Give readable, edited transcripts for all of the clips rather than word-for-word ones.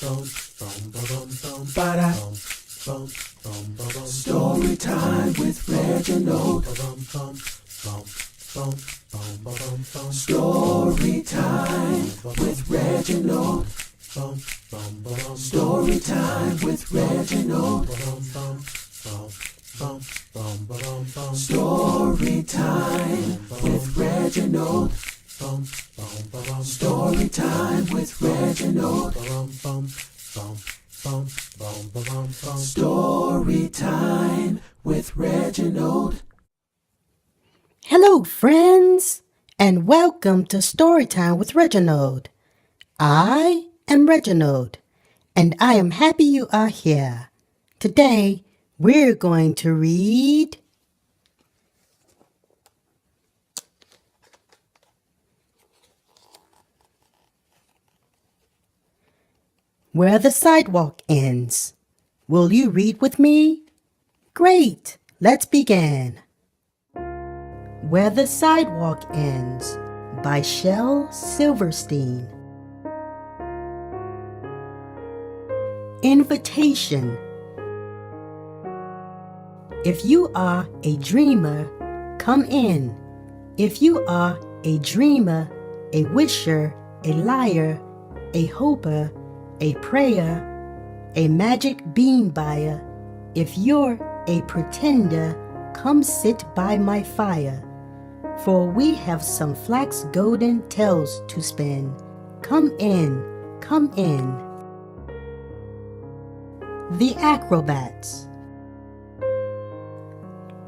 Ba-da. Story time with Reginald. Story time with Reginald. Story time with Reginald. Story time with Reginald. Story time with Reginald. Story time with Reginald. Hello, friends, and welcome to Storytime with Reginald. I am Reginald, and I am happy you are here. Today, we're going to read Where the Sidewalk Ends. Will you read with me? Great! Let's begin. Where the Sidewalk Ends by Shel Silverstein. Invitation. If you are a dreamer, come in. If you are a dreamer, a wisher, a liar, a hoper, a prayer, a magic bean buyer, if you're a pretender, come sit by my fire. For we have some flax golden tales to spin. Come in, come in. The Acrobats.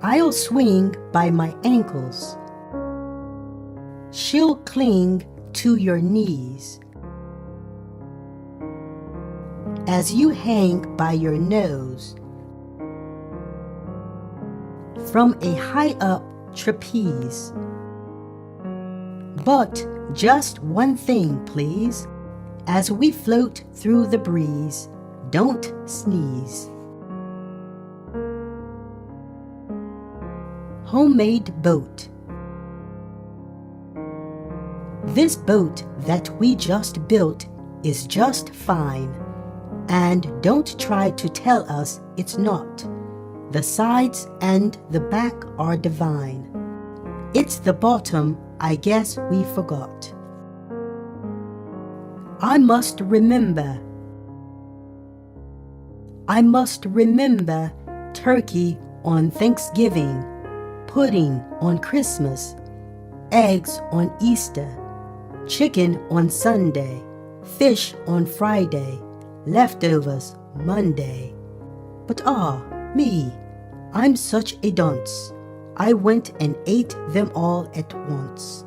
I'll swing by my ankles. She'll cling to your knees. As you hang by your nose from a high-up trapeze. But just one thing, please. As we float through the breeze, don't sneeze. Homemade boat. This boat that we just built is just fine. And don't try to tell us it's not. The sides and the back are divine. It's the bottom, I guess we forgot. I must remember turkey on Thanksgiving, pudding on Christmas, eggs on Easter, chicken on Sunday, fish on Friday, leftovers Monday. But me, I'm such a dunce. I went and ate them all at once.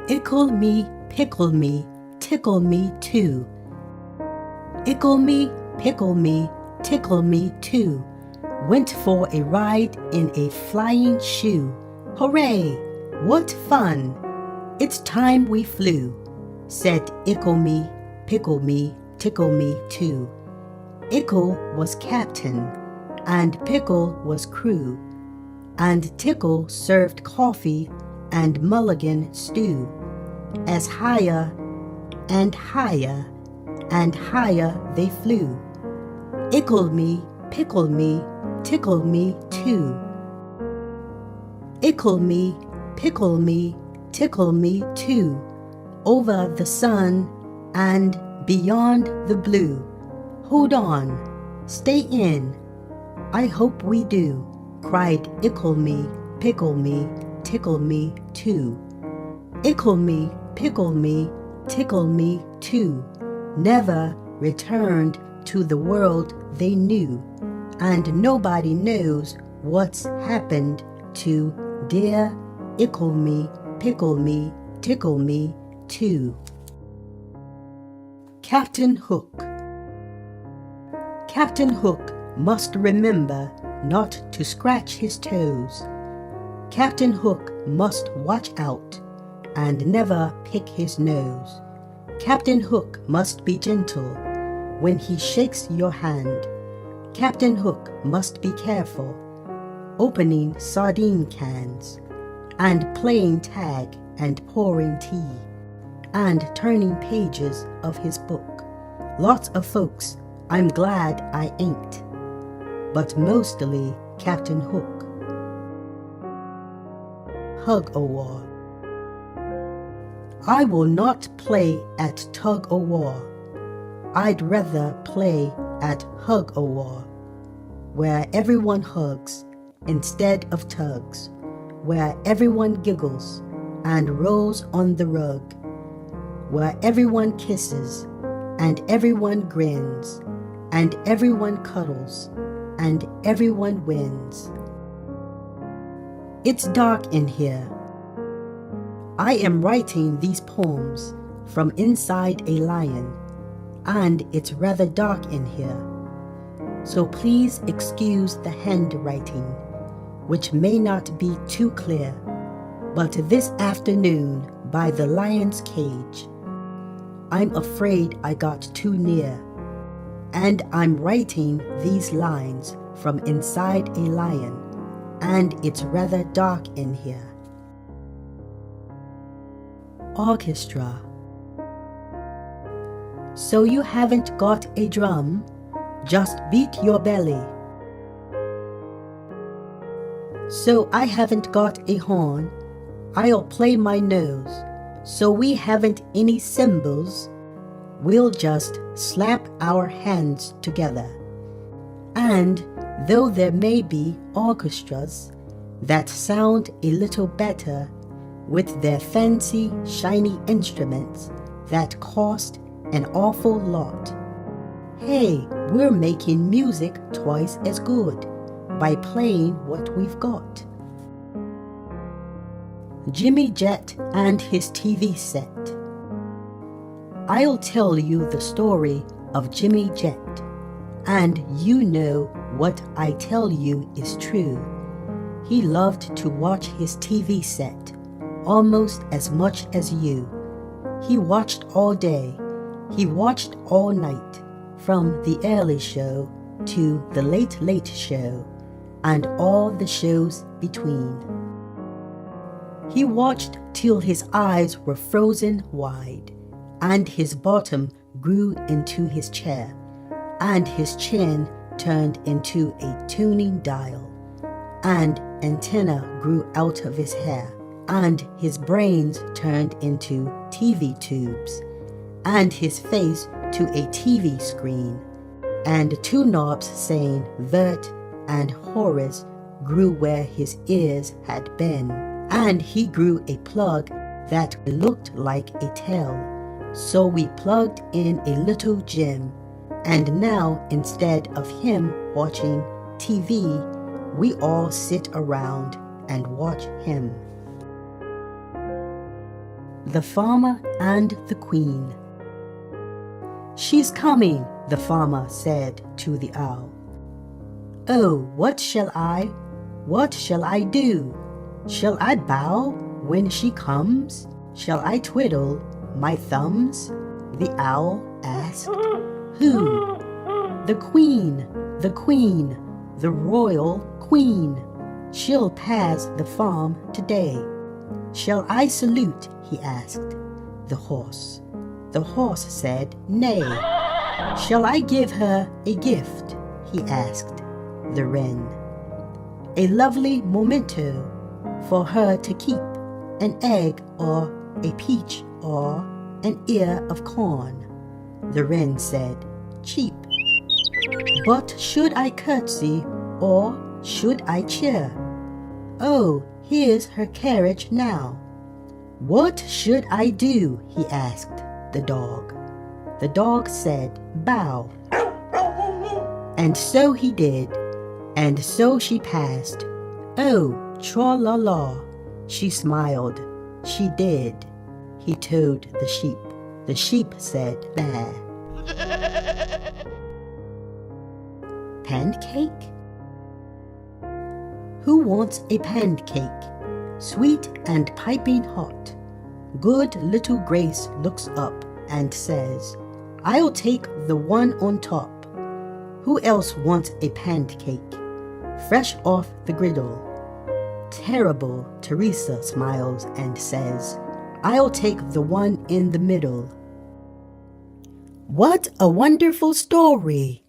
Ickle me, pickle me, tickle me too. Ickle me, pickle me, tickle me too. Went for a ride in a flying shoe. Hooray! What fun! It's time we flew, said Ickle me, pickle me, tickle me too. Ickle was captain, and Pickle was crew, and Tickle served coffee and mulligan stew. As higher and higher and higher they flew. Ickle me, pickle me, tickle me too. Ickle me, pickle me, tickle me too. Over the sun and beyond the blue. Hold on, stay in. I hope we do, cried Ickle me, pickle me, tickle me too. Ickle me, pickle me, tickle me too. Never returned to the world they knew, and nobody knows what's happened to dear Ickle me, pickle me, tickle me too. Captain Hook. Captain Hook must remember not to scratch his toes. Captain Hook must watch out and never pick his nose. Captain Hook must be gentle when he shakes your hand. Captain Hook must be careful opening sardine cans and playing tag and pouring tea and turning pages of his book. Lots of folks, I'm glad I ain't, but mostly Captain Hook. Hug-o-war. I will not play at tug-o-war. I'd rather play at hug-o-war, where everyone hugs instead of tugs, where everyone giggles and rolls on the rug, where everyone kisses and everyone grins and everyone cuddles and everyone wins. It's dark in here. I am writing these poems from inside a lion, and it's rather dark in here. So please excuse the handwriting, which may not be too clear, but this afternoon by the lion's cage, I'm afraid I got too near, and I'm writing these lines from inside a lion, and it's rather dark in here. Orchestra. So you haven't got a drum? Just beat your belly. So I haven't got a horn? I'll play my nose. So we haven't any cymbals? We'll just slap our hands together. And though there may be orchestras that sound a little better with their fancy, shiny instruments that cost an awful lot, hey, we're making music twice as good by playing what we've got. Jimmy Jet and his TV set. I'll tell you the story of Jimmy Jet, and you know what I tell you is true. He loved to watch his TV set almost as much as you. He watched all day. He watched all night, from the early show to the late, late show, and all the shows between. He watched till his eyes were frozen wide, and his bottom grew into his chair, and his chin turned into a tuning dial, and antenna grew out of his hair, and his brains turned into TV tubes, and his face to a TV screen, and two knobs saying Vert and Horace grew where his ears had been, and he grew a plug that looked like a tail. So we plugged in a little Jim, and now instead of him watching TV, we all sit around and watch him. The Farmer and the Queen. She's coming, the farmer said to the owl. Oh, what shall I do? Shall I bow when she comes? Shall I twiddle my thumbs? The owl asked. Who? The Queen, the royal Queen. She'll pass the farm today. Shall I salute? He asked the horse. The horse said, nay. Shall I give her a gift? He asked the wren. A lovely memento for her to keep, an egg or a peach or an ear of corn. The wren said, cheap. But should I curtsy or should I cheer? Oh, here's her carriage now. What should I do? He asked the dog. The dog said, bow. And so he did, and so she passed. Oh, tra-la-la, she smiled. She did. He told the sheep. The sheep said, bah. Pancake? Who wants a pancake? Sweet and piping hot. Good little Grace looks up and says, I'll take the one on top. Who else wants a pancake? Fresh off the griddle. Terrible Teresa smiles and says, I'll take the one in the middle. What a wonderful story!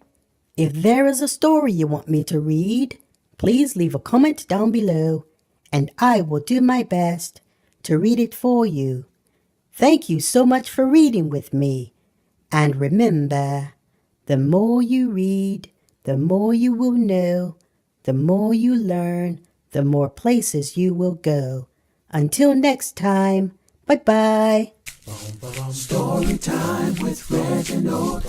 If there is a story you want me to read, please leave a comment down below, and I will do my best to read it for you. Thank you so much for reading with me. And remember, the more you read, the more you will know, the more you learn, the more places you will go. Until next time, bye-bye. Story time with Reginald.